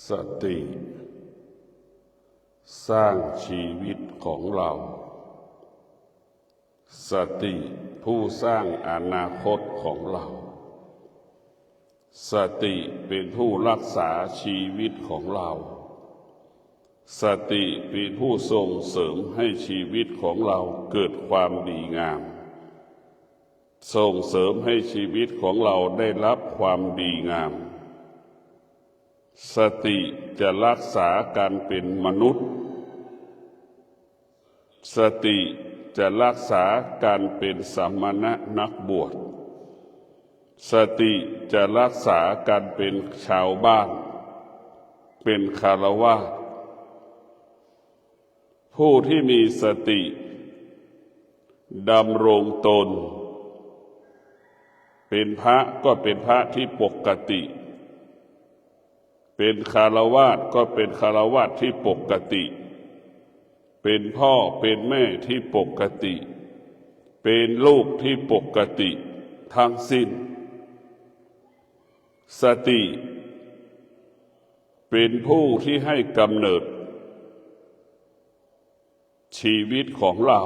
สติสร้างชีวิตของเราสติผู้สร้างอนาคตของเราสติเป็นผู้รักษาชีวิตของเราสติเป็นผู้ส่งเสริมให้ชีวิตของเราเกิดความดีงามส่งเสริมให้ชีวิตของเราได้รับความดีงามสติจะรักษาการเป็นมนุษย์สติจะรักษาการเป็นสามณะนักบวชสติจะรักษาการเป็นชาวบ้านเป็นฆราวาสผู้ที่มีสติดำรงตนเป็นพระก็เป็นพระที่ปกติเป็นฆราวาสก็เป็นฆราวาสที่ปกติเป็นพ่อเป็นแม่ที่ปกติเป็นลูกที่ปกติทั้งสิ้นสติเป็นผู้ที่ให้กำเนิดชีวิตของเรา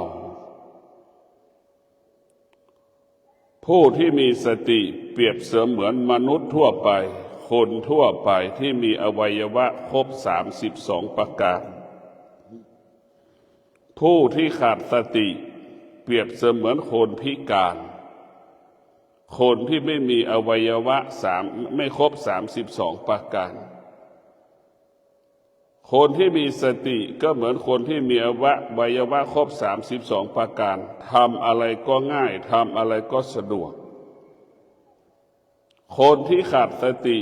ผู้ที่มีสติเปรียบเสมือนมนุษย์ทั่วไปคนทั่วไปที่มีอวัยวะครบ32ประการผู้ที่ขาดสติเปรียบเสมือนคนพิการคนที่ไม่มีอวัยวะไม่ครบ32ประการคนที่มีสติก็เหมือนคนที่มีอวัยวะครบ32ประการทำอะไรก็ง่ายทำอะไรก็สะดวกคนที่ขาดสติ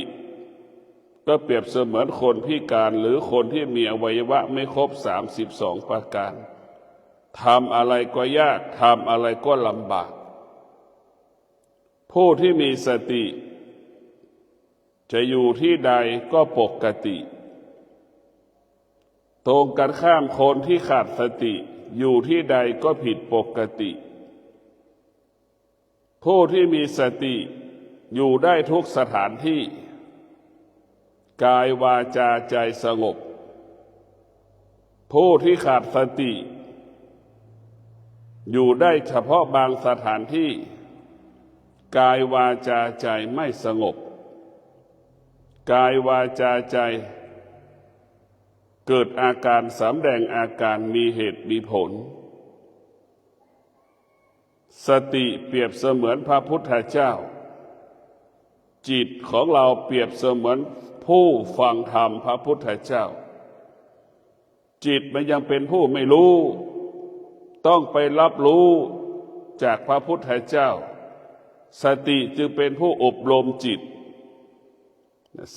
ก็เปรียบเสมือนคนพิการหรือคนที่มีอวัยวะไม่ครบ32ประการทำอะไรก็ยากทำอะไรก็ลำบากผู้ที่มีสติจะอยู่ที่ใดก็ปกติตรงกันข้ามคนที่ขาดสติอยู่ที่ใดก็ผิดปกติผู้ที่มีสติอยู่ได้ทุกสถานที่กายวาจาใจสงบผู้ที่ขาดสติอยู่ได้เฉพาะบางสถานที่กายวาจาใจไม่สงบกายวาจาใจเกิดอาการสำแดงอาการมีเหตุมีผลสติเปรียบเสมือนพระพุทธเจ้าจิตของเราเปรียบเสมือนผู้ฟังธรรมพระพุทธเจ้าจิตมันยังเป็นผู้ไม่รู้ต้องไปรับรู้จากพระพุทธเจ้าสติจึงเป็นผู้อบรมจิต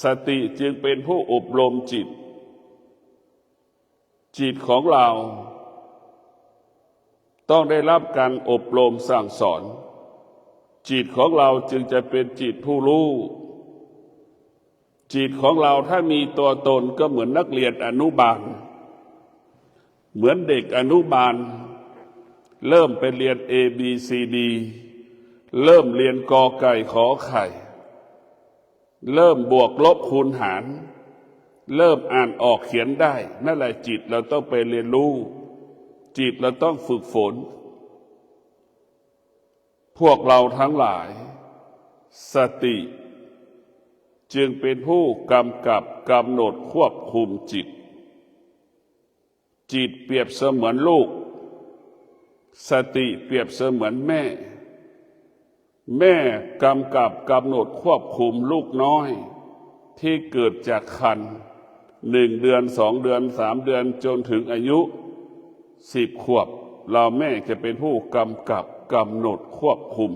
สติจึงเป็นผู้อบรมจิตจิตของเราต้องได้รับการอบรมสั่งสอนจิตของเราจึงจะเป็นจิตผู้รู้จิตของเราถ้ามีตัวตนก็เหมือนนักเรียนอนุบาลเหมือนเด็กอนุบาลเริ่มไปเรียน ABCD เริ่มเรียนกอไก่ขอไข่เริ่มบวกลบคูณหารเริ่มอ่านออกเขียนได้นั่นแหละจิตเราต้องไปเรียนรู้จิตเราต้องฝึกฝนพวกเราทั้งหลายสติจึงเป็นผู้กำกับกำหนดควบคุมจิตจิตเปรียบเสมือนลูกสติเปรียบเสมือนแม่แม่กำกับกำหนดควบคุมลูกน้อยที่เกิดจากครรภ์1 เดือน2 เดือน3 เดือนจนถึงอายุ10 ขวบเราแม่จะเป็นผู้กำกับกำหนดควบคุม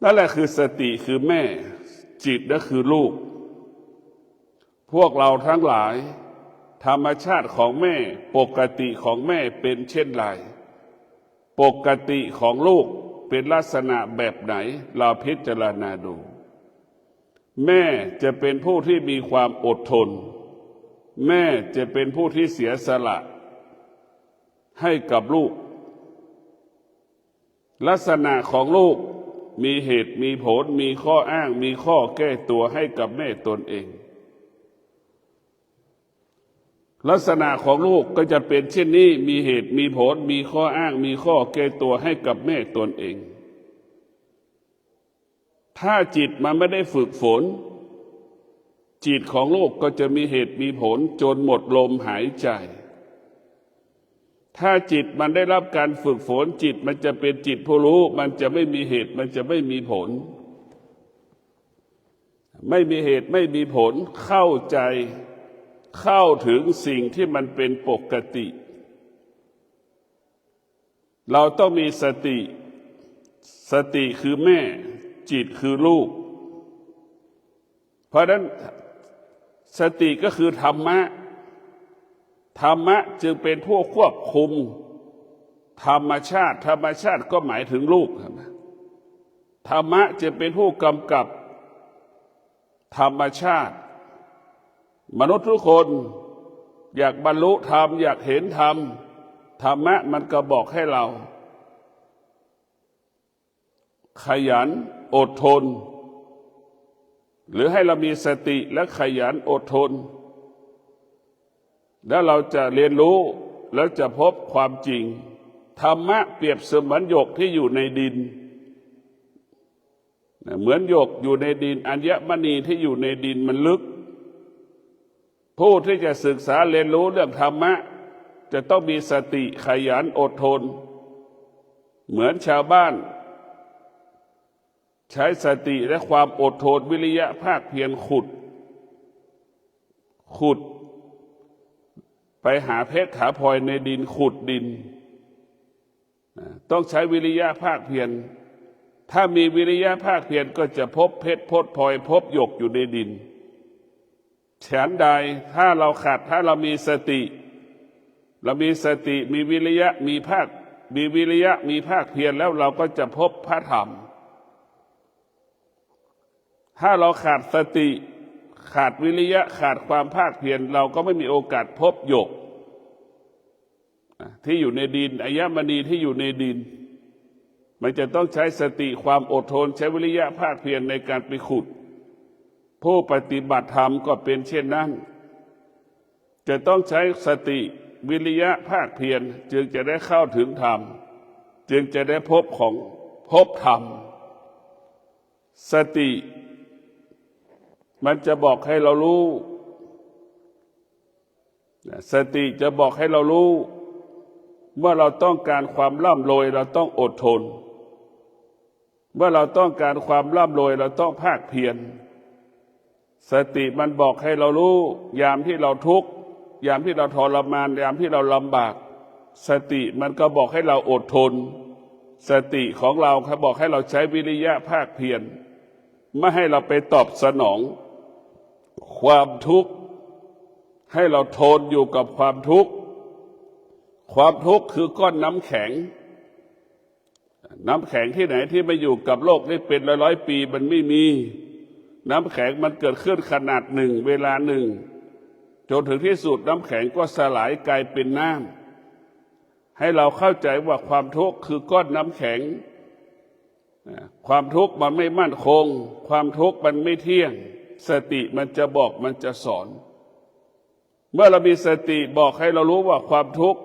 นั่นแหละคือสติคือแม่จิตนั่นคือลูกพวกเราทั้งหลายธรรมชาติของแม่ปกติของแม่เป็นเช่นไรปกติของลูกเป็นลักษณะแบบไหนเราพิจารณาดูแม่จะเป็นผู้ที่มีความอดทนแม่จะเป็นผู้ที่เสียสละให้กับลูกลักษณะของลูกมีเหตุมีผลมีข้ออ้างมีข้อแก้ตัวให้กับแม่ตนเอง ลักษณะของลูกก็จะเป็นเช่นนี้มีเหตุมีผลมีข้ออ้างมีข้อแก้ตัวให้กับแม่ตนเองถ้าจิตมันไม่ได้ฝึกฝนจิตของลูกก็จะมีเหตุมีผลจนหมดลมหายใจถ้าจิตมันได้รับการฝึกฝนจิตมันจะเป็นจิตผู้รู้มันจะไม่มีเหตุมันจะไม่มีผลไม่มีเหตุไม่มีผลเข้าใจเข้าถึงสิ่งที่มันเป็นปกติเราต้องมีสติสติคือแม่จิตคือลูกเพราะนั้นสติก็คือธรรมะธรรมะจึงเป็นผู้ควบคุมธรรมชาติธรรมชาติก็หมายถึงลูกธรรมะจะเป็นผู้กำกับธรรมชาติมนุษย์ทุกคนอยากบรรลุธรรมอยากเห็นธรรมธรรมะมันก็บอกให้เราขยันอดทนหรือให้เรามีสติและขยันอดทนแล้วเราจะเรียนรู้แล้วจะพบความจริงธรรมะเปรียบเสมือนหยกที่อยู่ในดินเหมือนหยกอยู่ในดินอัญมณีที่อยู่ในดินมันลึกผู้ที่จะศึกษาเรียนรู้เรื่องธรรมะจะต้องมีสติขยันอดทนเหมือนชาวบ้านใช้สติและความอดทนวิริยะภาคเพียรขุดไปหาเพชรหาพลอยในดินขุดดินต้องใช้วิริยะภาคเพียรถ้ามีวิริยะภาคเพียรก็จะพบเพชรพบพลอยพบหยกอยู่ในดินฉันใดถ้าเรามีสติเรามีสติมีวิริยะมีวิริยะมีภาคเพียรแล้วเราก็จะพบพระธรรมถ้าเราขาดสติขาดวิริยะขาดความภาคเพียรเราก็ไม่มีโอกาสพบหยกที่อยู่ในดินอัญมณีที่อยู่ในดินมันจะต้องใช้สติความอดทนใช้วิริยะภาคเพียรในการไปขุดผู้ปฏิบัติธรรมก็เป็นเช่นนั้นจะต้องใช้สติวิริยะภาคเพียรจึงจะได้เข้าถึงธรรมจึงจะได้พบธรรมสติมันจะบอกให้เรารู้สติจะบอกให้เรารู้เมื่อเราต้องการความร่ำรวยเราต้องอดทนเมื่อเราต้องการความร่ำรวยเราต้องภาคเพียรสติมันบอกให้เรารู้ยามที่เราทุกข์ยามที่เราทรมานยามที่เราลำบากสติมันก็บอกให้เราอดทนสติของเราเขาบอกให้เราใช้วิริยะภาคเพียรไม่ให้เราไปตอบสนองความทุกข์ให้เราทนอยู่กับความทุกข์ความทุกข์คือก้อนน้ำแข็งที่ไหนที่มาอยู่กับโลกได้เป็นร้อยปีมันไม่มีน้ำแข็งมันเกิดขึ้นขนาดหนึ่งเวลาหนึ่งจนถึงที่สุดน้ำแข็งก็สลายกลายเป็นน้ำให้เราเข้าใจว่าความทุกข์คือก้อนน้ำแข็งความทุกข์มันไม่มั่นคงความทุกข์มันไม่เที่ยงสติมันจะบอกมันจะสอนเมื่อเรามีสติบอกให้เรารู้ว่าความทุกข์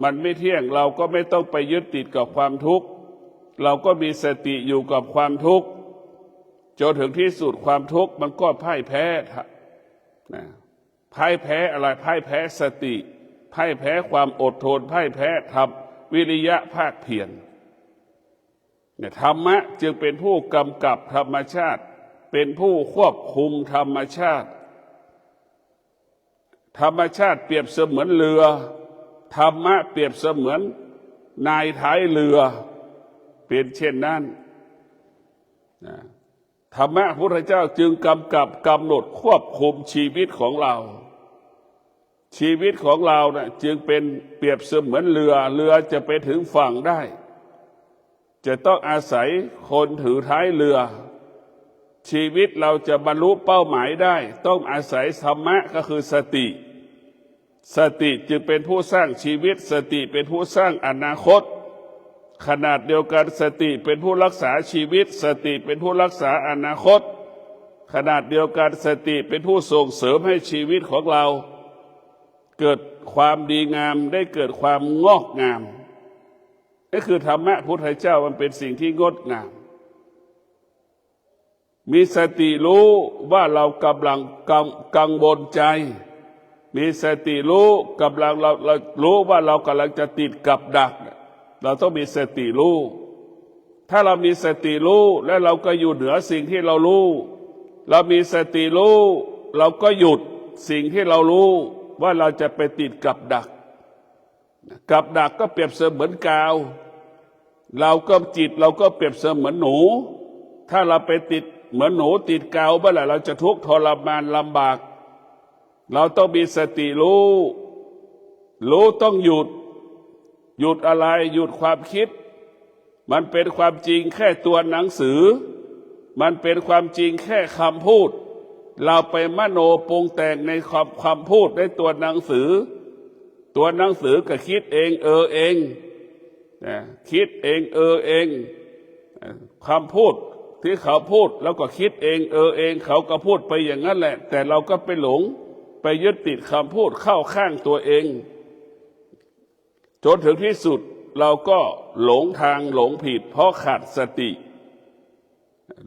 มันไม่เที่ยงเราก็ไม่ต้องไปยึดติดกับความทุกข์เราก็มีสติอยู่กับความทุกข์จนถึงที่สุดความทุกข์มันก็พ่ายแพ้พ่ายแพ้อะไรพ่ายแพ้สติพ่ายแพ้ความอดทนพ่ายแพ้ธรรมวิริยะภาคเพียรธรรมะจึงเป็นผู้กำกับธรรมชาติเป็นผู้ควบคุมธรรมชาติธรรมชาติเปรียบเสมือนเรือธรรมะเปรียบเสมือนนายท้ายเรือเป็นเช่นนั้นธรรมะพระพุทธเจ้าจึงกำกับกำหนดควบคุมชีวิตของเราชีวิตของเราจึงเป็นเปรียบเสมือนเรือจะไปถึงฝั่งได้จะต้องอาศัยคนถือท้ายเรือชีวิตเราจะบรรลุเป้าหมายได้ต้องอาศัยธรรมะก็คือสติจึงเป็นผู้สร้างชีวิตสติเป็นผู้สร้างอนาคตขนาดเดียวกันสติเป็นผู้รักษาชีวิตสติเป็นผู้รักษาอนาคตขนาดเดียวกันสติเป็นผู้ส่งเสริมให้ชีวิตของเรา เกิดความดีงามได้เกิดความงอกงามนี่คือธรรมะพุทธเจ้ามันเป็นสิ่งที่งดงามมีสติรู้ว่าเรากำลังกังวลใจมีสติรู้กำลังเรารู้ว่าเรากำลังจะติดกับดักเราต้องมีสติรู้ถ้าเรามีสติรู้และเราก็อยู่เหนือสิ่งที่เรารู้เรามีสติรู้เราก็หยุดสิ่งที่เรารู้ว่าเราจะไปติดกับดักกับดักก็เปรียบเสมือนกาวเราก็จิตเราก็เปรียบเสมือนหนูถ้าเราไปติดเหมือนหนูติดกาวเมื่อไหร่เราจะทุกข์ทรมานลำบากเราต้องมีสติรู้ต้องหยุดอะไรหยุดความคิดมันเป็นความจริงแค่ตัวหนังสือมันเป็นความจริงแค่คำพูดเราไปมโนปรุงแต่งในความพูดในตัวหนังสือตัวหนังสือก็คิดเองเองคิดเองเองคำพูดที่เขาพูดแล้วก็คิดเองเองเขาก็พูดไปอย่างนั้นแหละแต่เราก็ไปหลงไปยึดติดคำพูดเข้าข้างตัวเองจนถึงที่สุดเราก็หลงทางหลงผิดเพราะขาดสติ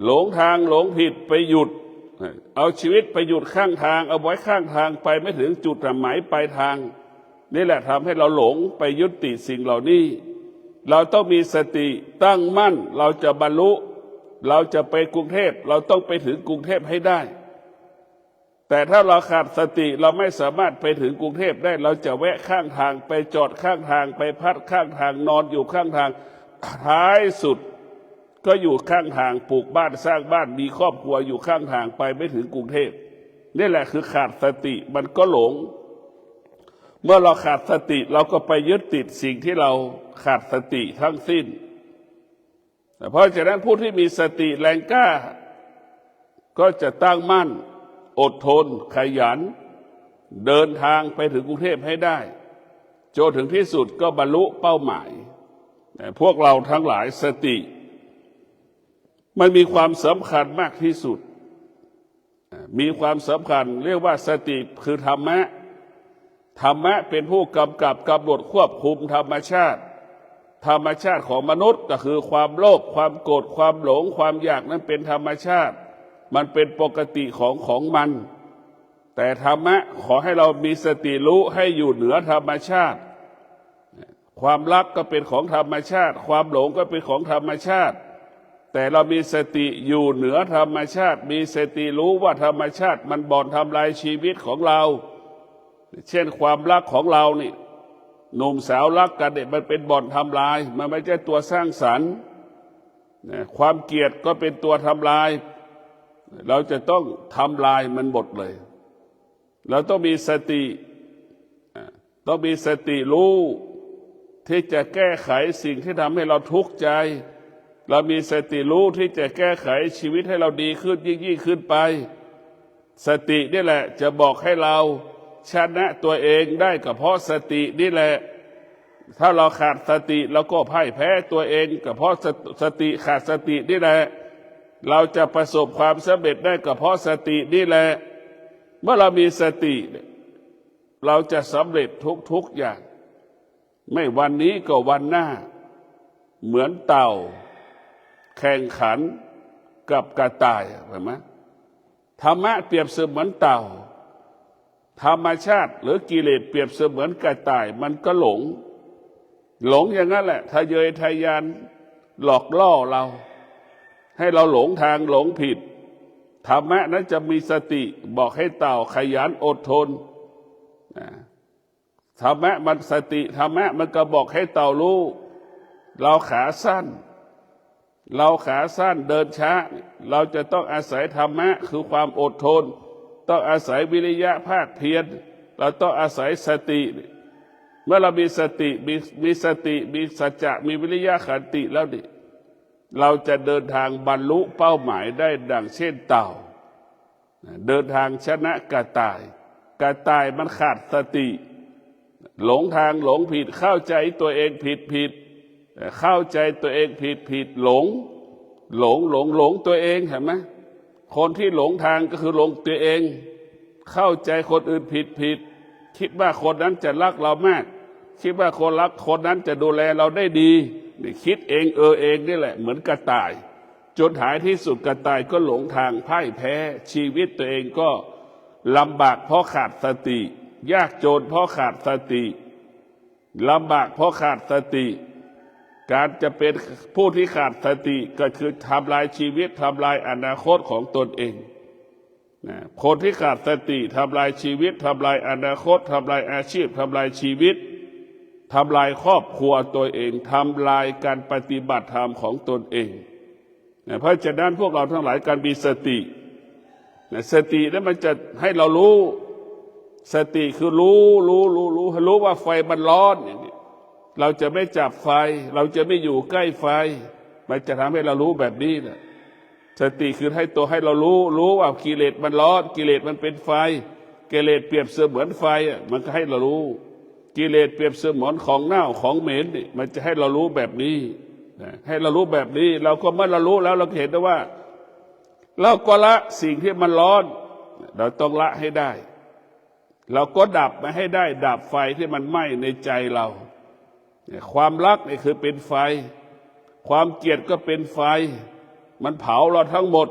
หลงทางหลงผิดไปหยุดเอาชีวิตไปหยุดข้างทางเอาไว้ข้างทางไปไม่ถึงจุดหมายปลายทางนี่แหละทำให้เราหลงไปยึดติดสิ่งเหล่านี้เราต้องมีสติตั้งมั่นเราจะบรรลุเราจะไปกรุงเทพเราต้องไปถึงกรุงเทพให้ได้แต่ถ้าเราขาดสติเราไม่สามารถไปถึงกรุงเทพได้เราจะแวะข้างทางไปจอดข้างทางไปพักข้างทางนอนอยู่ข้างทางท้ายสุดก็อยู่ข้างทางปลูกบ้านสร้างบ้านมีครอบครัวอยู่ข้างทางไปไม่ถึงกรุงเทพนี่แหละคือขาดสติมันก็หลงเมื่อเราขาดสติเราก็ไปยึดติดสิ่งที่เราขาดสติทั้งสิ้นเพราะฉะนั้นผู้ที่มีสติแรงกล้าก็จะตั้งมั่นอดทนขยันเดินทางไปถึงกรุงเทพให้ได้จนถึงที่สุดก็บรรลุเป้าหมายพวกเราทั้งหลายสติมันมีความสำคัญมากที่สุดมีความสำคัญเรียกว่าสติคือธรรมะเป็นผู้กำกับกำหนดควบคุมธรรมชาติของมนุษย์ก็คือความโลภความโกรธความหลงความอยากนั้นเป็นธรรมชาติมันเป็นปกติของมันแต่ธรรมะขอให้เรามีสติรู้ให้อยู่เหนือธรรมชาติความรักก็เป็นของธรรมชาติความหลงก็เป็นของธรรมชาติแต่เรามีสติอยู่เหนือธรรมชาติมีสติรู้ว่าธรรมชาติมันบ่อนทำลายชีวิตของเราเช่นความรักของเรานี่หนุ่มสาวรักกันเนี่ยมันเป็นบ่อนทำลายมันไม่ใช่ตัวสร้างสรรค์ความเกลียดก็เป็นตัวทำลายเราจะต้องทำลายมันหมดเลยเราต้องมีสติรู้ที่จะแก้ไขสิ่งที่ทำให้เราทุกข์ใจเรามีสติรู้ที่จะแก้ไขชีวิตให้เราดีขึ้นยิ่งขึ้นไปสตินี่แหละจะบอกให้เราชนะตัวเองได้ก็เพราะสตินี่แหละถ้าเราขาดสติเราก็พ่ายแพ้ตัวเองก็เพราะสติขาดสตินี่แหละเราจะประสบความสำเร็จได้ก็เพราะสตินี่แหละเมื่อเรามีสติเราจะสำเร็จทุกอย่างไม่วันนี้ก็วันหน้าเหมือนเต่าแข่งขันกับกระต่ายเห็นไหมธรรมะเปรียบเสมือนเต่าธรรมชาติหรือกิเลสเปรียบเสมือนกระต่ายมันก็หลงอย่างนั้นแหละทะเยอทะยานหลอกล่อเราให้เราหลงทางหลงผิดธรรมะนั้นจะมีสติบอกให้เต่าขยันอดทนธรรมะมันสติธรรมะมันก็บอกให้เต่ารู้เราขาสั้นเดินช้าเราจะต้องอาศัยธรรมะคือความอดทนต้องอาศัยวิริยะภาคเพียรเราต้องอาศัยสติเมื่อเรามีสติมีสัจจะมีวิริยะขันติแล้วดิเราจะเดินทางบรรลุเป้าหมายได้ดังเช่นเต่าเดินทางชนะกระต่ายมันขาดสติหลงทางหลงผิดเข้าใจตัวเองผิดเข้าใจตัวเองผิดหลงตัวเองเห็นไหมคนที่หลงทางก็คือหลงตัวเองเข้าใจคนอื่นผิด คิดว่าคนนั้นจะรักเรามาก คิดว่าคนนั้นจะดูแลเราได้ดีนี่คิดเองเองนี่แหละเหมือนกระต่ายจนท้ายที่สุดกระต่ายก็หลงทางพ่ายแพ้ชีวิตตัวเองก็ลำบากเพราะขาดสติยากจนเพราะขาดสติลำบากเพราะขาดสติการจะเป็นผู้ที่ขาดสติก็คือทำลายชีวิตทำลายอนาคตของตนเองนะคนที่ขาดสติทำลายชีวิตทำลายอนาคตทำลายอาชีพทำลายชีวิตทำลายครอบครัวตัวเองทำลายการปฏิบัติธรรมของตนเองนะเพราะฉะนั้นพวกเราทั้งหลายการมีสตินะสตินั้นมันจะให้เรารู้สติคือรู้ว่าไฟมันร้อนอย่างนี้เราจะไม่จับไฟเราจะไม่อยู่ใกล้ไฟมันจะทำให้เรารู้แบบนี้นะสติคือให้เรารู้ว่ากิเลสมันร้อนกิเลสมันเป็นไฟกิเลสเปรียบเสมือนไฟมันก็ให้เรารู้กิเลสเปรียบเสมือนของเน่าของเหม็นนี่มันจะให้เรารู้แบบนี้ให้เรารู้แบบนี้เราก็เมื่อเรารู้แล้วเราเห็นได้ว่าเราก็ละสิ่งที่มันร้อนเราต้องละให้ได้เราก็ดับมาให้ได้ดับไฟที่มันไหม้ในใจเราความรักนี่คือเป็นไฟความเกลียดก็เป็นไฟมันเผาเราทั้งหมด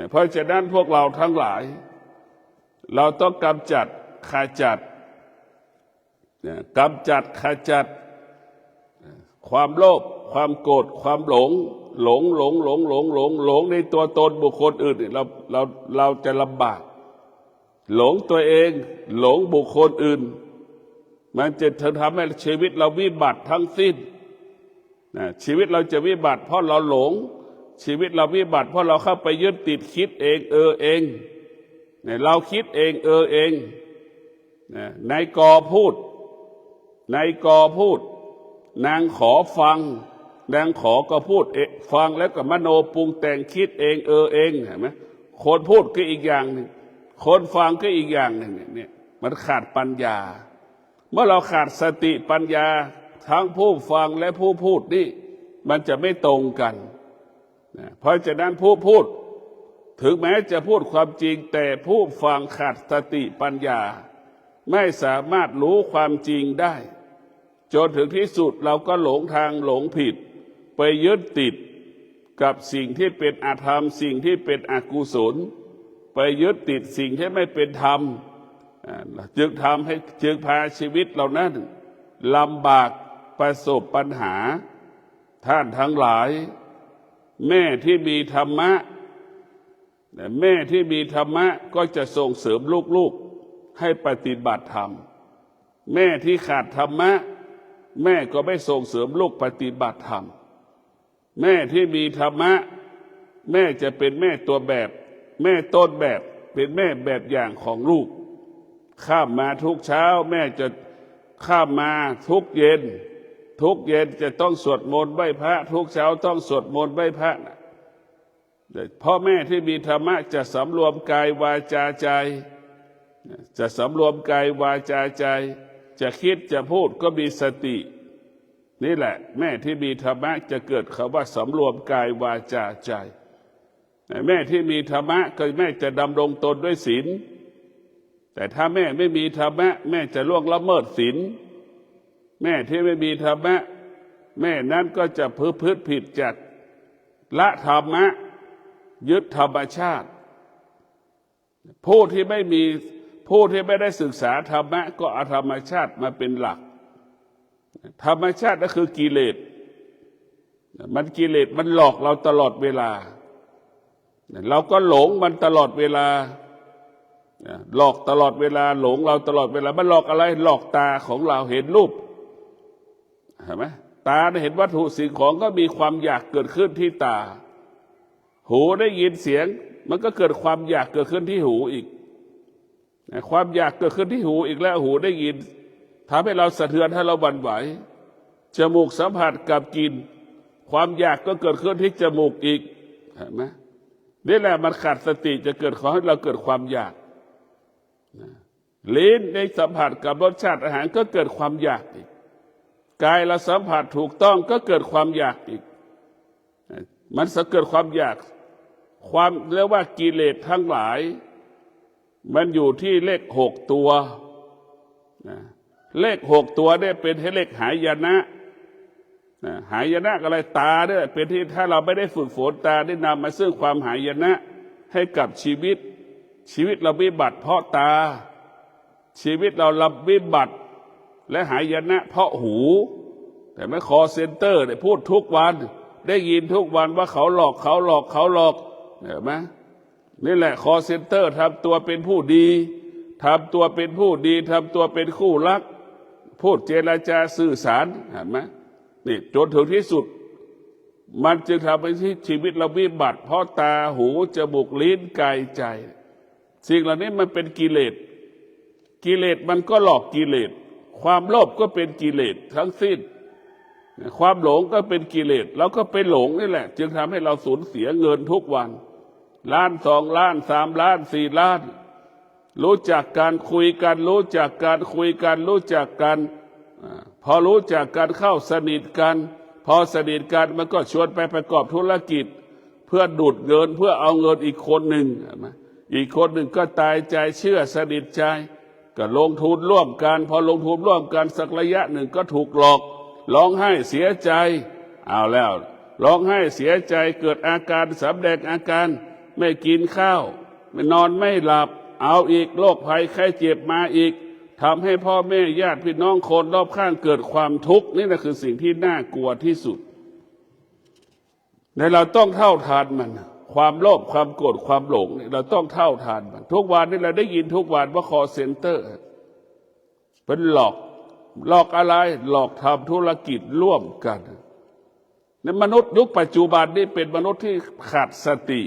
เพราะฉะนั้นพวกเราทั้งหลายเราต้องกำจัดขจัดความโลภความโกรธความหลงในตัวตนบุคคลอื่นเราจะลำบากหลงตัวเองหลงบุคคลอื่นมันจะทำให้ชีวิตเราวิบัติทั้งสิ้นชีวิตเราจะวิบัติเพราะเราหลงชีวิตเราวิบัติเพราะเราเข้าไปยึดติดคิดเองเองเราคิดเองเองนายกพูดนางขอฟังนางขอก็พูดฟังแล้วก็มโนปรุงแต่งคิดเองเองเห็นไหมคนพูดก็อีกอย่างหนึ่งคนฟังก็อีกอย่างหนึ่งเนี่ยมันขาดปัญญาเมื่อเราขาดสติปัญญาทั้งผู้ฟังและผู้พูดนี่มันจะไม่ตรงกันเพราะฉะนั้นผู้พูดถึงแม้จะพูดความจริงแต่ผู้ฟังขาดสติปัญญาไม่สามารถรู้ความจริงได้จนถึงที่สุดเราก็หลงทางหลงผิดไปยึดติดกับสิ่งที่เป็นอธรรมสิ่งที่เป็นอกุศลไปยึดติดสิ่งที่ไม่เป็นธรรมจึงพาชีวิตเรานั้นลำบากประสบปัญหาท่านทั้งหลายแม่ที่มีธรรมะก็จะส่งเสริมลูกๆให้ปฏิบัติธรรมแม่ที่ขาดธรรมะแม่ก็ไม่ส่งเสริมลูกปฏิบัติธรรมแม่ที่มีธรรมะแม่จะเป็นแม่ตัวแบบแม่ต้นแบบเป็นแม่แบบอย่างของลูกข้ามมาทุกเช้าแม่จะข้ามมาทุกเย็นจะต้องสวดมนต์ไหว้พระทุกเช้าต้องสวดมนต์ไหว้พระพ่อแม่ที่มีธรรมะจะสำรวมกายวาจาใจจะสำรวมกายวาจาใจจะคิดจะพูดก็มีสตินี่แหละแม่ที่มีธรรมะจะเกิดคำว่าสำรวมกายวาจาใจแม่ที่มีธรรมะก็แม่จะดำรงตนด้วยศีลแต่ถ้าแม่ไม่มีธรรมะแม่จะล่วงละเมิดศีลแม่ที่ไม่มีธรรมะแม่นั้นก็จะพฤติผิดจากละธรรมะยึดธรรมชาติผู้ที่ไม่ได้ศึกษาธรรมะก็เอาธรรมชาติมาเป็นหลักธรรมชาติก็คือกิเลสมันหลอกเราตลอดเวลาเราก็หลงมันตลอดเวลาหลอกตลอดเวลาหลงเราตลอดเวลามันหลอกอะไรหลอกตาของเราเห็นรูปเห็นไหมตาเห็นวัตถุสิ่งของก็มีความอยากเกิดขึ้นที่ตาหูได้ยินเสียงมันก็เกิดความอยากเกิดขึ้นที่หูอีกความอยากเกิดขึ้นที่หูอีกแล้วหูได้ยินทำให้เราสะเทือนให้เราหวั่นไหวจมูกสัมผัสกับกลิ่นความอยากก็เกิดขึ้นที่จมูกอีกเห็นไหมนี่แหละมันขาดสติจะเกิดขอให้เราเกิดความอยากลิ้นในสัมผัสกับรสชาติอาหารก็เกิดความอยากอีกกายเราสัมผัสถูกต้องก็เกิดความอยากอีกมันจะเกิดความอยากความเรียกว่ากิเลสทั้งหลายมันอยู่ที่เลข6 ตัว นะเลข6 ตัวเนี่ยเป็นให้เลขหายนะหายนะอะไรตาเนี่ยเป็นที่ถ้าเราไม่ได้ฝึกฝนตาได้นำมาซึ่งความหายนะให้กับชีวิตเราวิบัติเพราะตาชีวิตเรารับวิบัติและหายนะเพราะหูแต่ไม่คอเซ็นเตอร์เนี่ยพูดทุกวันได้ยินทุกวันว่าเขาหลอกเห็นไหมนี่แหละคอเซ็นเตอร์ทำตัวเป็นผู้ดีทำตัวเป็นผู้ดีทำตัวเป็นคู่รักพูดเจรจาสื่อสารเห็นไหมนี่จนถึงที่สุดมันจึงทำให้ชีวิตเราวิบัติเพราะตาหูจมูกลิ้นกายใจสิ่งเหล่านี้มันเป็นกิเลสมันก็หลอกกิเลสความโลภก็เป็นกิเลสทั้งสิ้นความหลงก็เป็นกิเลสแล้วก็เป็นหลงนี่แหละจึงทำให้เราสูญเสียเงินทุกวันล้าน2 ล้าน3 ล้าน4 ล้านรู้จักการคุยกันรู้จักการคุยกันรู้จักกันพอรู้จักกันเข้าสนิทกันพอสนิทกันมันก็ชวนไปประกอบธุรกิจเพื่อดูดเงินเพื่อเอาเงินอีกคนหนึ่งอีกคนหนึ่งก็ตายใจเชื่อสนิทใจก็ลงทุนร่วมกันพอลงทุนร่วมกันสักระยะหนึ่งก็ถูกหลอกร้องไห้เสียใจเอาแล้วร้องไห้เสียใจเกิดอาการสำแดงอาการไม่กินข้าวไม่นอนไม่หลับเอาอีกโรคภัยไข้เจ็บมาอีกทำให้พ่อแม่ญาติพี่น้องคนรอบข้างเกิดความทุกข์นี่แหละคือสิ่งที่น่ากลัวที่สุดในเราต้องเท่าทานมันความโลภความโกรธความหลงเราต้องเท่าทานมันทุกวันนี้เราได้ยินทุกวันว่าคอเซ็นเตอร์เป็นหลอกอะไรหลอกทำธุรกิจร่วมกันในมนุษย์ยุคปัจจุบันนี้เป็นมนุษย์ที่ขาดสติ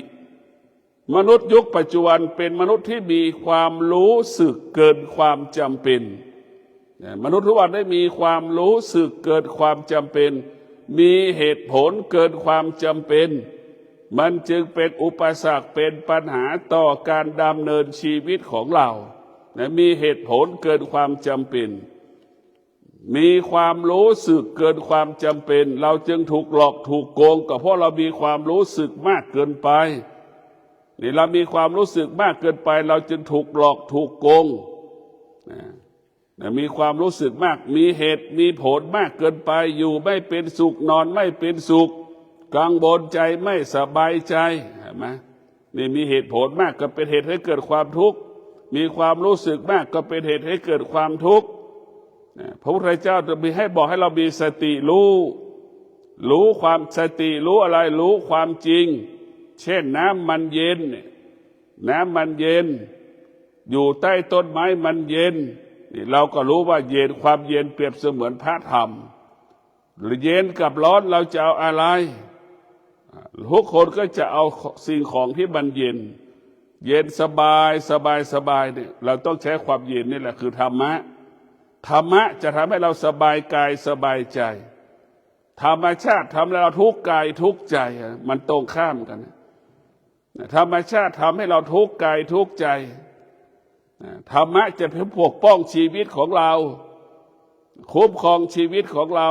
มนุษย์ยุคปัจจุบันเป็นมนุษย์ที่มีความรู้สึกเกินความจำเป็นมนุษย์ทุกวันได้มีความรู้สึกเกินความจำเป็นมีเหตุผลเกินความจำเป็นมันจึงเป็นอุปสรรคเป็นปัญหาต่อการดำเนินชีวิตของเรามีเหตุผลเกินความจำเป็นมีความรู้สึกเกินความจำเป็นเราจึงถูกหลอกถูกโกงก็เพราะเรามีความรู้สึกมากเกินไปนี่เรามีความรู้สึกมากเกินไปเราจึงถูกหลอกถูกโกงมีความรู้สึกมากมีเหตุมีผลมากเกินไปอยู่ไม่เป็นสุขนอนไม่เป็นสุขกังวลใจไม่สบายใจเห็นไหมนี่มีเหตุผลมากก็เป็นเหตุให้เกิดความทุกข์มีความรู้สึกมากก็เป็นเหตุให้เกิดความทุกข์พระพุทธเจ้าจะมีให้บอกให้เรามีสติรู้ความสติรู้อะไรรู้ความจริงเช่นน้ำมันเย็นอยู่ใต้ต้นไม้มันเย็นนี่เราก็รู้ว่าเย็นความเย็นเปรียบเสมือนพระธรรมหรือเย็นกับร้อนเราจะเอาอะไรทุกคนก็จะเอาสิ่งของที่มันเย็นสบายเนี่ยเราต้องใช้ความเย็นนี่แหละคือธรรมะจะทำให้เราสบายกายสบายใจธรรมชาติทำให้เราทุกข์กายทุกข์ใจมันตรงข้ามกันธรรมชาติทำให้เราทุกข์กายทุกข์ใจธรรมะจะเป็นปกป้องชีวิตของเราคุ้มครองชีวิตของเรา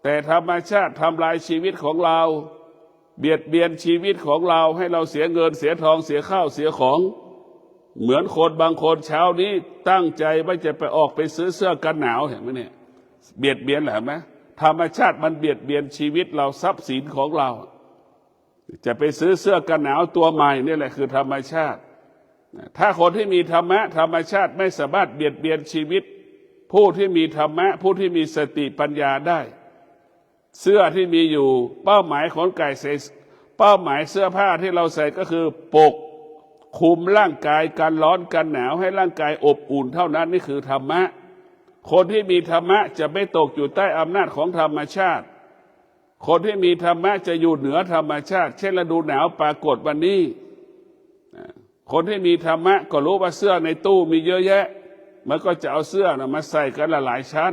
แต่ธรรมชาติทำลายชีวิตของเราเบียดเบียนชีวิตของเราให้เราเสียเงินเสียทองเสียข้าวเสียของเหมือนคนบางคนเช้านี้ตั้งใจว่าจะไปออกไปซื้อเสื้อกันหนาวเห็นไหมเนี่ยเบียดเบียนเหรอไหมธรรมชาติมันเบียดเบียนชีวิตเราทรัพย์สินของเราจะไปซื้อเสื้อกันหนาวตัวใหม่นี่แหละคือธรรมชาติถ้าคนที่มีธรรมะธรรมชาติไม่สามารถเบียดเบียนชีวิตผู้ที่มีธรรมะผู้ที่มีสติปัญญาได้เสื้อที่มีอยู่เป้าหมายของไก่ใส่เป้าหมายเสื้อผ้าที่เราใส่ก็คือปกคุมร่างกายกันร้อนกันหนาวให้ร่างกายอบอุ่นเท่านั้นนี่คือธรรมะคนที่มีธรรมะจะไม่ตกอยู่ใต้อำนาจของธรรมชาติคนที่มีธรรมะจะอยู่เหนือธรรมชาติเช่นฤดูหนาวปรากฏวันนี้คนที่มีธรรมะก็รู้ว่าเสื้อในตู้มีเยอะแยะมันก็จะเอาเสื้อมาใส่กันหลายชั้น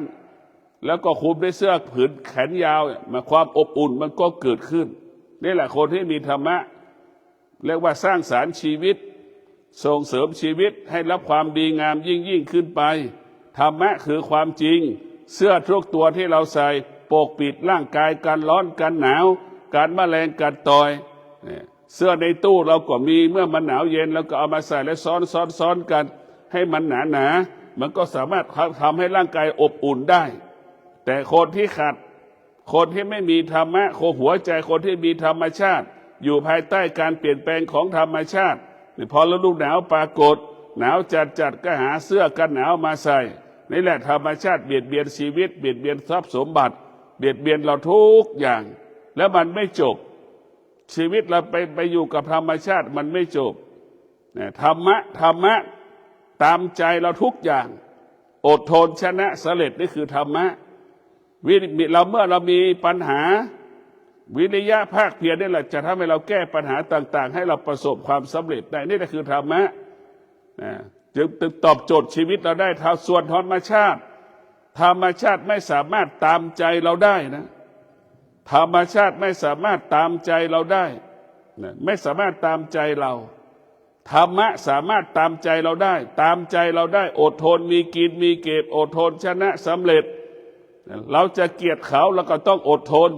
แล้วก็คลุมด้วยเสื้อผืนแขนยาวมาความอบอุ่นมันก็เกิดขึ้นนี่แหละคนที่มีธรรมะเรียกว่าสร้างสรรค์ชีวิตส่งเสริมชีวิตให้รับความดีงามยิ่งขึ้นไปธรรมะคือความจริงเสื้อทุกตัวที่เราใส่ปกปิดร่างกายกันร้อนกันหนาวการแมลงกัดต่อยเสื้อในตู้เราก็มีเมื่อมันหนาวเย็นเราก็เอามาใส่และซ้อนกันให้มันหนา มันก็สามารถทำให้ร่างกายอบอุ่นได้ แต่คนที่ขาดคนที่ไม่มีธรรมะโคหัวใจคนที่มีธรรมชาติอยู่ภายใต้การเปลี่ยนแปลงของธรรมชาติพอฤดูหนาวปรากฏหนาวจัดก็หาเสื้อกันหนาวมาใส่นี่แหละธรรมชาติเบียดเบียนชีวิตเบียดเบียนทรัพย์สมบัติเบียดเบียนเราทุกอย่างแล้วมันไม่จบชีวิตเราไปอยู่กับธรรมชาติมันไม่จบธรรมะตามใจเราทุกอย่างอดทนชนะสำเร็จนี่คือธรรมะเมื่อเรามีปัญหาวิริยะภาคเพียรนี่แหละจะทำให้เราแก้ปัญหาต่างๆให้เราประสบความสำเร็จได้นี่แหละคือธรรมะจึงตอบโจทย์ชีวิตเราได้ส่วนธรรมชาติไม่สามารถตามใจเราได้นะธรรมชาติไม่สามารถตามใจเราได้ไม่สามารถตามใจเราธรรมะสามารถตามใจเราได้ตามใจเราได้อดทนมีกินมีเก็บอดทนชนะสำเร็จเราจะเกลียดเขาเราก็ต้องอดทน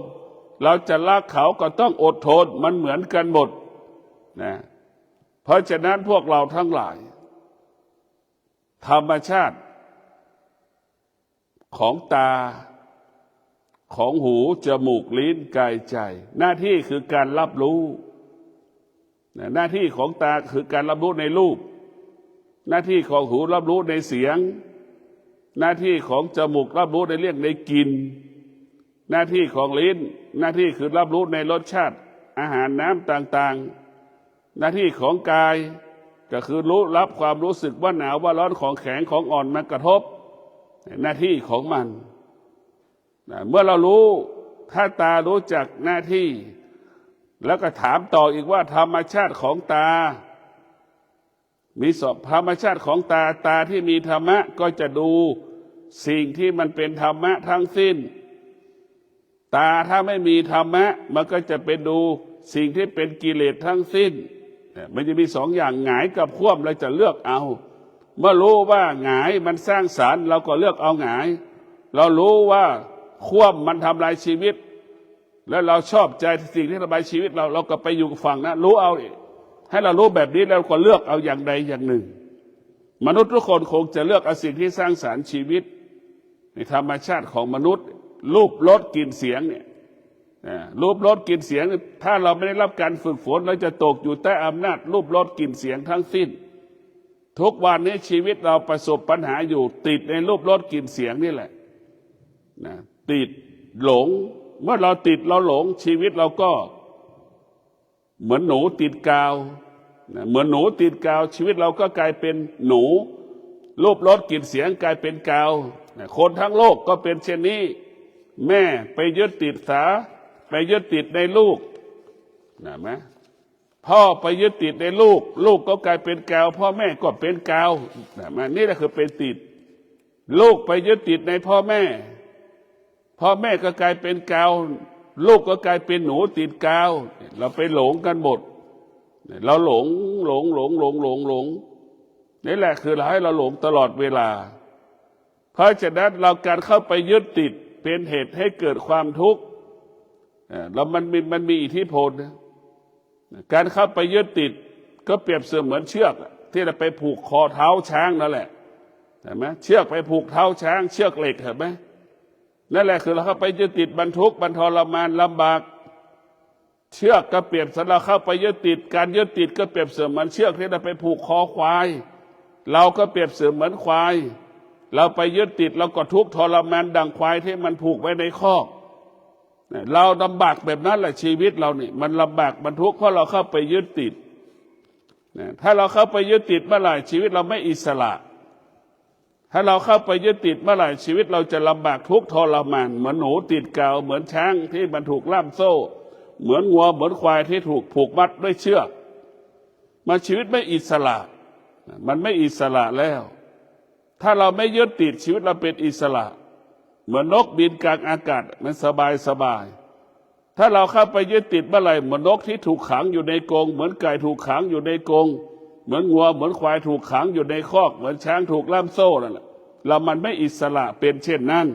เราจะรักเขาก็ต้องอดทนมันเหมือนกันหมดนะเพราะฉะนั้นพวกเราทั้งหลายธรรมชาติของตาของหูจมูกลิ้นกายใจหน้าที่คือการรับรู้หน้าที่ของตาคือการรับรู้ในรูปหน้าที่ของหูรับรู้ในเสียงหน้าที่ของจมูกรับรู้ในเรื่องในกลิ่นหน้าที่ของลิ้นหน้าที่คือรับรู้ในรสชาติอาหารน้ำต่างๆหน้าที่ของกายก็คือรับความรู้สึกว่าหนาวว่าร้อนของแข็งของอ่อนมากระทบหน้าที่ของมันเมื่อเรารู้ถ้าตารู้จักหน้าที่แล้วก็ถามต่ออีกว่าธรรมชาติของตามีธรรมชาติของตาที่มีธรรมะก็จะดูสิ่งที่มันเป็นธรรมะทั้งสิ้นตาถ้าไม่มีธรรมะมันก็จะเป็นดูสิ่งที่เป็นกิเลสทั้งสิ้นมันจะมีสองอย่างหงายกับคว่ำเราจะเลือกเอาเมื่อรู้ว่าหงายมันสร้างสรรค์เราก็เลือกเอาหงายเรารู้ว่าคว่ำมันทำลายชีวิตแล้วเราชอบใจสิ่งที่ทำลายชีวิตเราก็ไปอยู่ฝั่งนั้นรู้เอาให้เรารู้แบบนี้แล้วก็เลือกเอาอย่างใดอย่างหนึ่งมนุษย์ทุกคนคงจะเลือกเอาสิ่งที่สร้างสรรค์ชีวิตในธรรมชาติของมนุษย์รูปรสกลิ่นเสียงเนี่ยรูปรสกลิ่นเสียงถ้าเราไม่ได้รับการฝึกฝนเราจะตกอยู่ใต้อำนาจรูปรสกลิ่นเสียงทั้งสิ้นทุกวันนี้ชีวิตเราประสบปัญหาอยู่ติดในรูปรสกลิ่นเสียงนี่แหละติดหลงเมื่อเราติดเราหลงชีวิตเราก็เหมือนหนูติดกาวเหมือนหนูติดกาวชีวิตเราก็กลายเป็นหนูรูปรสกลิ่นเสียงกลายเป็นกาวคนทั้งโลกก็เป็นเช่นนี้แม่ไปยึดติดไปยึดติดในลูกนะไหมพ่อไปยึดติดในลูกก็กลายเป็นกาวพ่อแม่ก็เป็นกาวนะไหมนี่แหละคือเป็นติดลูกไปยึดติดในพ่อแม่ก็กลายเป็นกาวลูกก็กลายเป็นหนูติดกาวเราไปหลงกันหมดเราหลงนี่แหละคือให้เราหลงตลอดเวลาเพราะฉะนั้นเราการเข้าไปยึดติดเป็นเหตุให้เกิดความทุกข์แล้วมันมีอิทธิพลการเข้าไปยึดติดก็เปรียบเสมือนเชือกที่เราไปผูกคอเท้าช้างนั่นแหละเห็นไหมเชือกไปผูกเท้าช้างเชือกเหล็กเห็นไหมนั่นแหละคือเราเข้าไปยึดติดบรรทุกบรรทรมานลำบากเชือกก็เปรียบสำหรับเข้าไปยึดติดการยึดติดก็เปรียบเสมือนเชือกที่เราไปผูกคอควายเราก็เปรียบเสมือนควายเราไปยึดติดเราก็ทุกข์ทรมานดังควายที่มันผูกไว้ในคอกเราลำบากแบบนั้นแหละชีวิตเรานี่มันลำบากมันทุกข์เพราะเราเข้าไปยึดติดถ้าเราเข้าไปยึดติดเมื่อไหร่ชีวิตเราไม่อิสระถ้าเราเข้าไปยึดติดเมื่อไหร่ชีวิตเราจะลำบากทุกข์ทรมานเหมือนหนูติดกาวเหมือนช้างที่มันถูกล่ามโซ่เหมือนงัวเหมือนควายที่ถูกผูกมัดด้วยเชือกมันชีวิตไม่อิสระมันไม่อิสระแล้วถ้าเราไม่ยึดติดชีวิตเราเป็นอิสระเหมือนนกบินกลางอากาศมันสบายถ้าเราเข้าไปยึดติดเมื่อไหร่เหมือนนกที่ถูกขังอยู่ในกรงเหมือนไก่ถูกขังอยู่ในกรงเหมือนงัวเหมือนควายถูกขังอยู่ในคอกเหมือนช้างถูกล่ามโซ่นั่นแหละเรามันไม่อิสระเป็นเช่นนั้น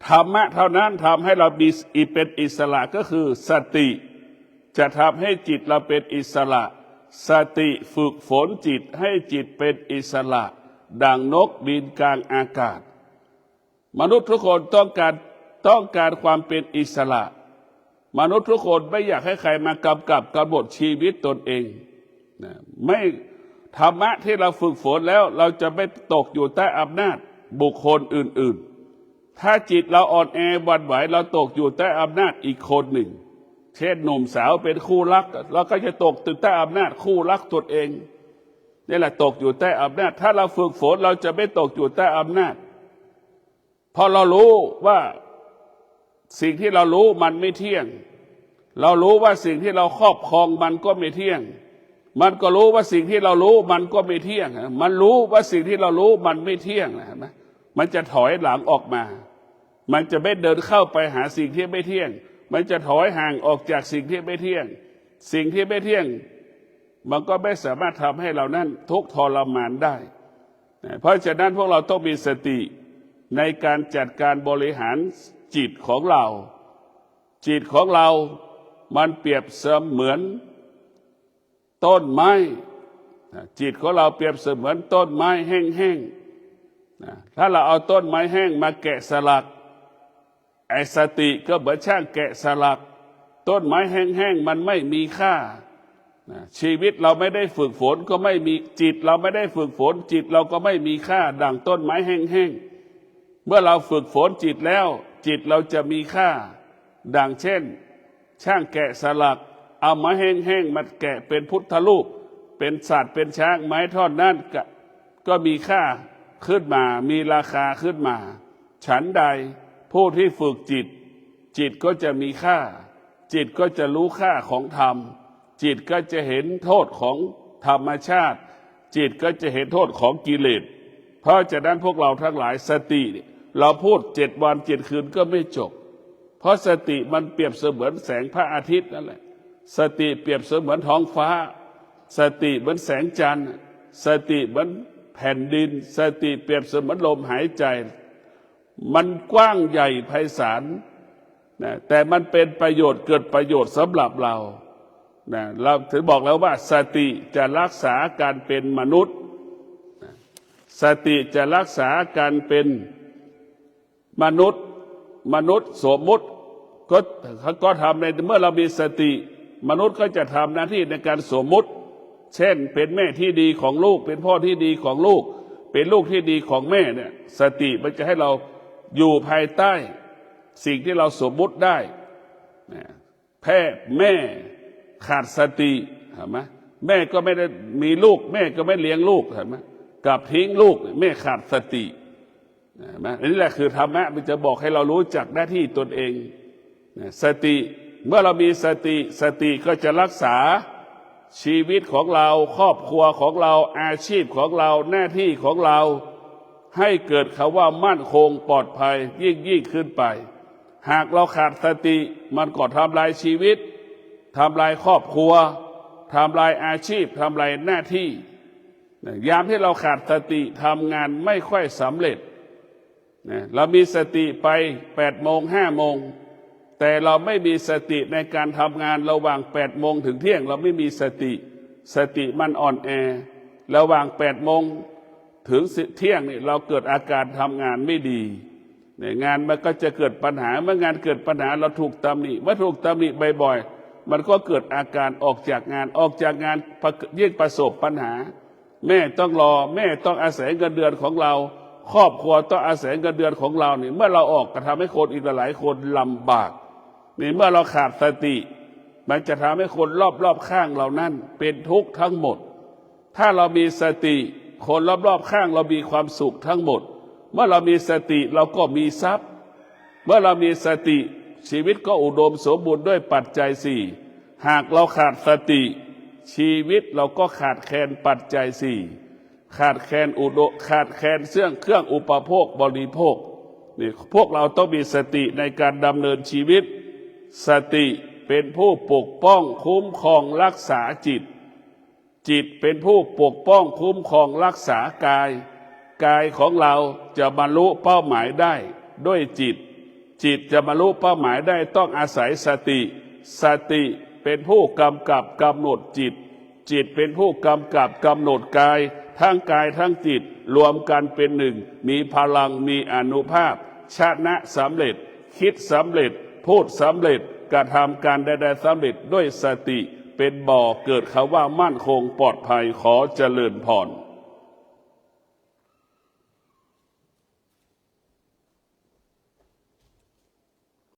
ธรรมะเท่านั้นทำให้เราเป็นอิสระก็คือสติจะทำให้จิตเราเป็นอิสระสติฝึกฝนจิตให้จิตเป็นอิสระ ดังนกบินกลางอากาศมนุษย์ทุกคนต้องการความเป็นอิสระมนุษย์ทุกคนไม่อยากให้ใครมากำกับกำหนดชีวิตตนเองนะไม่ธรรมะที่เราฝึกฝนแล้วเราจะไม่ตกอยู่ใต้อำนาจบุคคลอื่นๆถ้าจิตเราอ่อนแอหวั่นไหวเราตกอยู่ใต้อำนาจอีกคนหนึ่งเช่นหนุ่มสาวเป็นคู่รักเราก็จะตกอยู่ใต้อำนาจคู่รักตนเองนี่แหละตกอยู่ใต้อำนาจถ้าเราฝึกฝนเราจะไม่ตกอยู่ใต้อำนาจเพราะเรารู้ว่าสิ่งที่เรารู้มันไม่เที่ยงเรารู้ว่าสิ่งที่เราครอบครองมันก็ไม่เที่ยงมันก็รู้ว่าสิ่งที่เรารู้มันก็ไม่เที่ยงมันรู้ว่าสิ่งที่เรารู้มันไม่เที่ยงนะมันจะถอยหลังออกมามันจะไม่เดินเข้าไปหาสิ่งที่ไม่เที่ยงมันจะถอยห่างออกจากสิ่งที่ไม่เที่ยงสิ่งที่ไม่เที่ยงมันก็ไม่สามารถทำให้เรานั้นทุกข์ทรมานได้เพราะฉะนั้นพวกเราต้องมีสติในการจัดการบริหารจิตของเราจิตของเรามันเปรียบเสมือนต้นไม้จิตของเราเปรียบเสมือนต้นไม้แห้งๆถ้าเราเอาต้นไม้แห้งมาแกะสลักไอ้สติก็เหมือนช่างแกะสลักต้นไม้แห้งๆมันไม่มีค่าชีวิตเราไม่ได้ฝึกฝนก็ไม่มีจิตเราไม่ได้ฝึกฝนจิตเราก็ไม่มีค่าดังต้นไม้แห้งๆเมื่อเราฝึกฝนจิตแล้วจิตเราจะมีค่าดังเช่นช่างแกะสลักเอาไม้แห้งๆมาแกะเป็นพุทธรูปเป็นสัตว์เป็นช้างไม้ท่อนนั้นก็มีค่าขึ้นมามีราคาขึ้นมาฉันใดผู้ที่ฝึกจิตจิตก็จะมีค่าจิตก็จะรู้ค่าของธรรมจิตก็จะเห็นโทษของธรรมชาติจิตก็จะเห็นโทษของกิเลสเพราะฉะนั้นพวกเราทั้งหลายสติเราพูด7 วัน 7 คืนก็ไม่จบเพราะสติมันเปรียบเสมือนแสงพระอาทิตย์นั่นแหละสติเปรียบเสมือนท้องฟ้าสติเหมือนแสงจันทร์สติเหมือนแผ่นดินสติเปรียบเสมือนลมหายใจมันกว้างใหญ่ไพศาลนะแต่มันเป็นประโยชน์เกิดประโยชน์สำหรับเรานะเราถึงบอกแล้วว่าสติจะรักษาการเป็นมนุษย์สติจะรักษาการเป็นมนุษย์สมมุติก็ทำในเมื่อเรามีสติมนุษย์ก็จะทำหน้าที่ในการสมมุติเช่นเป็นแม่ที่ดีของลูกเป็นพ่อที่ดีของลูกเป็นลูกที่ดีของแม่เนี่ยสติมันจะให้เราอยู่ภายใต้สิ่งที่เราสมมุติได้แม่ขาดสติเห็นไหมแม่ก็ไม่ได้มีลูกแม่ก็ไม่เลี้ยงลูกเห็นไหมกลับทิ้งลูกแม่ขาดสติเห็นไหมนี่แหละคือธรรมะมันจะบอกให้เรารู้จักหน้าที่ตนเองสติเมื่อเรามีสติก็จะรักษาชีวิตของเราครอบครัวของเราอาชีพของเราหน้าที่ของเราให้เกิดคำว่ามั่นคงปลอดภัยยิ่งขึ้นไปหากเราขาดสติมันก็ทำลายชีวิตทำลายครอบครัวทำลายอาชีพทำลายหน้าที่ยามที่เราขาดสติทำงานไม่ค่อยสำเร็จเรามีสติไป8 โมง 5 โมงแต่เราไม่มีสติในการทำงานระหว่าง8 โมงถึงเที่ยงเราไม่มีสติมันอ่อนแอระหว่าง8 โมงถึงเที่ยงนี่เราเกิดอาการทำงานไม่ดีงานมันก็จะเกิดปัญหาเมื่องานเกิดปัญหาเราถูกตำหนิเมื่อถูกตำหนิบ่อยๆมันก็เกิดอาการออกจากงานยิ่งประสบปัญหาแม่ต้องรอแม่ต้องอาศัยเงินเดือนของเราครอบครัวต้องอาศัยเงินเดือนของเรานี่เมื่อเราออกก็ทำให้คนอีกหลายคนลำบากนี่เมื่อเราขาดสติมันจะทำให้คนรอบข้างเรานั้นเป็นทุกข์ทั้งหมดถ้าเรามีสติคนรอบข้างเรามีความสุขทั้งหมดเมื่อเรามีสติเราก็มีทรัพย์เมื่อเรามีสติชีวิตก็อุดมสมบูรณ์ด้วยปัจจัย4หากเราขาดสติชีวิตเราก็ขาดแคลนปัจจัย4ขาดแคลนเครื่องอุปโภคบริโภคนี่พวกเราต้องมีสติในการดำเนินชีวิตสติเป็นผู้ปกป้องคุ้มครองรักษาจิตเป็นผู้ปกป้องคุ้มครองรักษากายของเราจะบรรลุเป้าหมายได้ด้วยจิตจะบรรลุเป้าหมายได้ต้องอาศัยสติเป็นผู้กำกับกำหนดจิตเป็นผู้กำกับกำหนดกาย ทั้งกายทั้งจิตรวมกันเป็นหนึ่งมีพลังมีอานุภาพชนะสำเร็จคิดสำเร็จพูดสำเร็จกระทำการใดๆสำเร็จด้วยสติเป็นบ่อเกิดคำว่ามั่นคงปลอดภัยขอเจริญพร